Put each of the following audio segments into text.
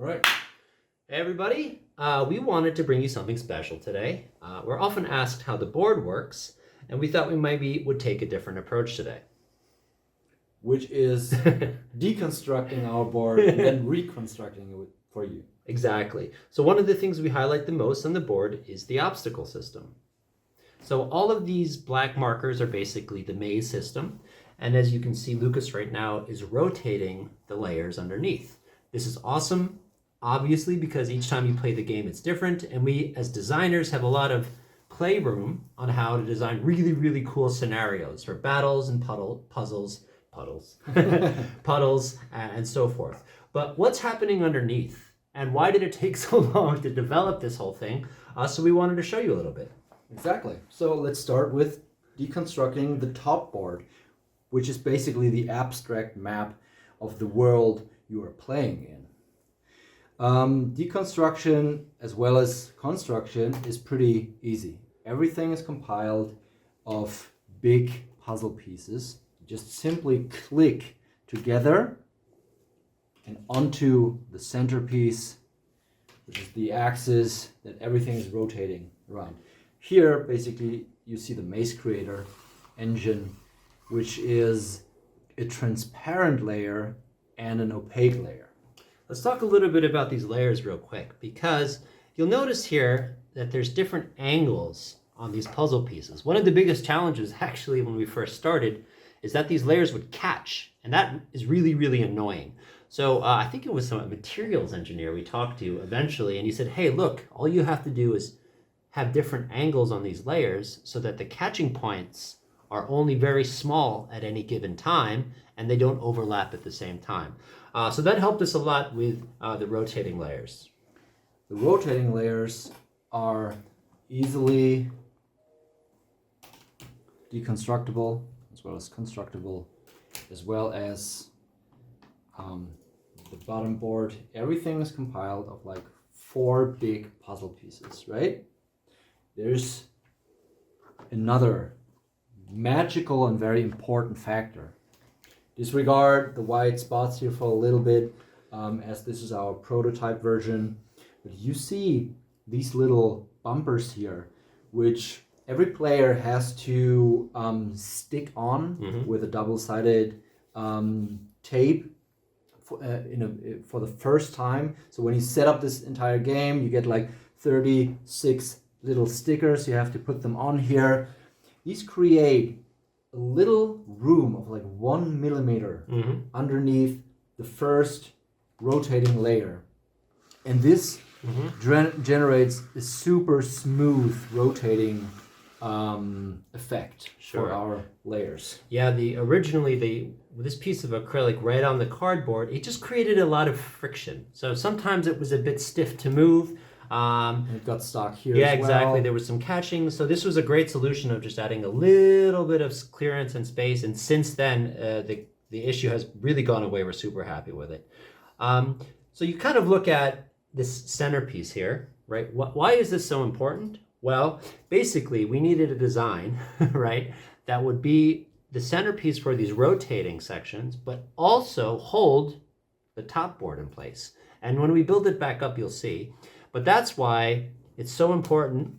All right. Hey everybody, we wanted to bring you something special today. We're often asked how the board works, and we thought we maybe would take a different approach today. Which is deconstructing our board and then reconstructing it for you. Exactly. So one of the things we highlight the most on the board is the obstacle system. So all of these black markers are basically the maze system. And as you can see, Lucas right now is rotating the layers underneath. This is awesome, obviously, because each time you play the game, it's different. And we, as designers, have a lot of playroom on how to design really, really cool scenarios for battles and puddles, and so forth. But what's happening underneath? And why did it take so long to develop this whole thing? So we wanted to show you a little bit. Exactly. So let's start with deconstructing the top board, which is basically the abstract map of the world you are playing in. Deconstruction as well as construction is pretty easy. Everything is compiled of big puzzle pieces. Just simply click together and onto the centerpiece, which is the axis that everything is rotating around. Here, basically, you see the maze creator engine, which is a transparent layer and an opaque layer. Let's talk a little bit about these layers real quick, because you'll notice here that there's different angles on these puzzle pieces. One of the biggest challenges, actually, when we first started, is that these layers would catch, and that is really, really annoying. So I think it was some materials engineer we talked to eventually, and he said, hey, look, all you have to do is have different angles on these layers so that the catching points are only very small at any given time, and they don't overlap at the same time. So that helped us a lot with the rotating layers. The rotating layers are easily deconstructible, as well as constructible, as well as the bottom board. Everything is compiled of like 4 big puzzle pieces, right? There's another magical and very important factor. Disregard the white spots here for a little bit, as this is our prototype version. But you see these little bumpers here, which every player has to stick on with a double-sided tape for the first time. So when you set up this entire game, you get like 36 little stickers. You have to put them on here. These create a little room of like 1 millimeter underneath the first rotating layer. And this generates a super smooth rotating effect for our layers. Yeah, originally this piece of acrylic right on the cardboard, it just created a lot of friction. So sometimes it was a bit stiff to move. And it got stuck here yeah, as well. Exactly. There was some catching. So this was a great solution of just adding a little bit of clearance and space. And since then, the issue has really gone away. We're super happy with it. So you kind of look at this centerpiece here, right? Why is this so important? Well, basically, we needed a design, right, that would be the centerpiece for these rotating sections, but also hold the top board in place. And when we build it back up, you'll see. But that's why it's so important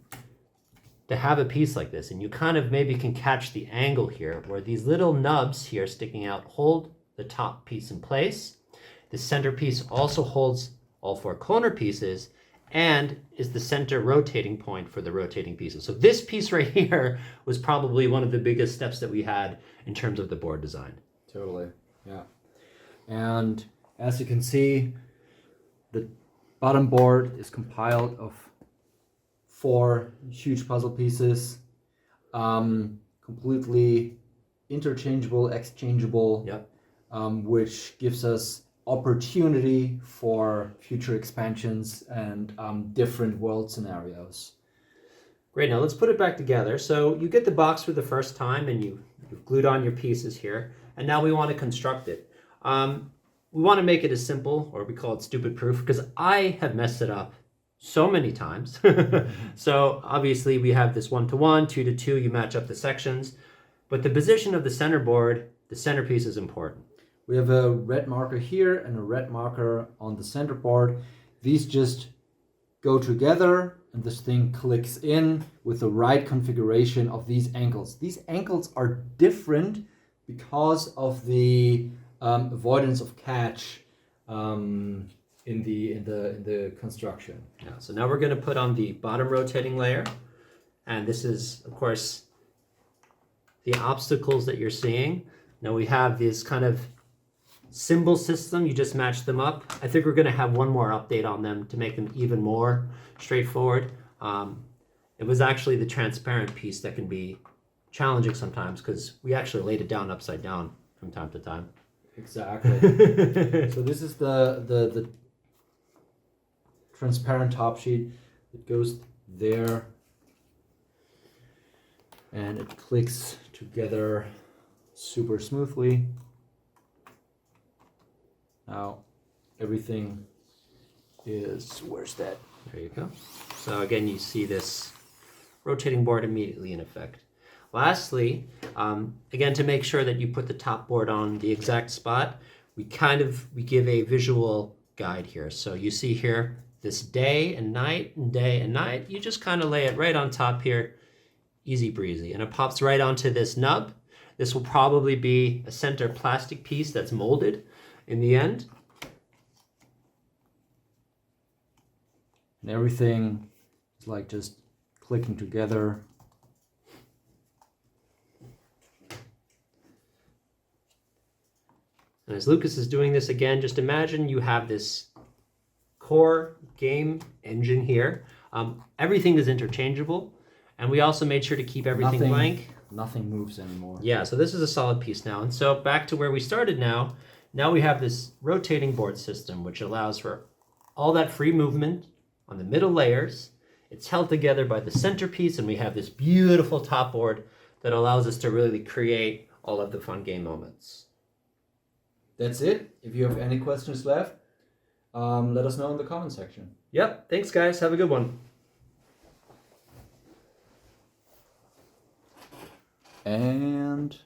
to have a piece like this. And you kind of maybe can catch the angle here, where these little nubs here sticking out hold the top piece in place. The centerpiece also holds all 4 corner pieces and is the center rotating point for the rotating pieces. So this piece right here was probably one of the biggest steps that we had in terms of the board design. Totally, yeah. And as you can see, the bottom board is compiled of 4 huge puzzle pieces, completely interchangeable, exchangeable, which gives us opportunity for future expansions and different world scenarios. Great, now let's put it back together. So you get the box for the first time and you've glued on your pieces here, and now we want to construct it. We want to make it as simple, or we call it stupid proof, because I have messed it up so many times. So obviously we have this 1-to-1, 2-to-2, you match up the sections, but the position of the center board, the centerpiece is important. We have a red marker here and a red marker on the center board. These just go together and this thing clicks in with the right configuration of these ankles. These ankles are different because of the avoidance of catch in the construction. Yeah, so now we're going to put on the bottom rotating layer, and this is, of course, the obstacles that you're seeing. Now we have this kind of symbol system. You just match them up. I think we're going to have one more update on them to make them even more straightforward. It was actually the transparent piece that can be challenging sometimes because we actually laid it down upside down from time to time. Exactly. So this is the transparent top sheet. It goes there and it clicks together super smoothly. Now everything is, where's that? There you go. So again, you see this rotating board immediately in effect. Lastly, again, to make sure that you put the top board on the exact spot, we give a visual guide here. So you see here this day and night and day and night. You just kind of lay it right on top here, easy breezy, and it pops right onto this nub. This will probably be a center plastic piece that's molded in the end. And everything is like just clicking together. And as Lucas is doing this again, just imagine you have this core game engine here. Everything is interchangeable, and we also made sure to keep everything blank. Nothing moves anymore. Yeah, so this is a solid piece now. And so back to where we started now. Now we have this rotating board system, which allows for all that free movement on the middle layers. It's held together by the centerpiece, and we have this beautiful top board that allows us to really create all of the fun game moments. That's it. If you have any questions left, let us know in the comment section. Yep, thanks guys. Have a good one. And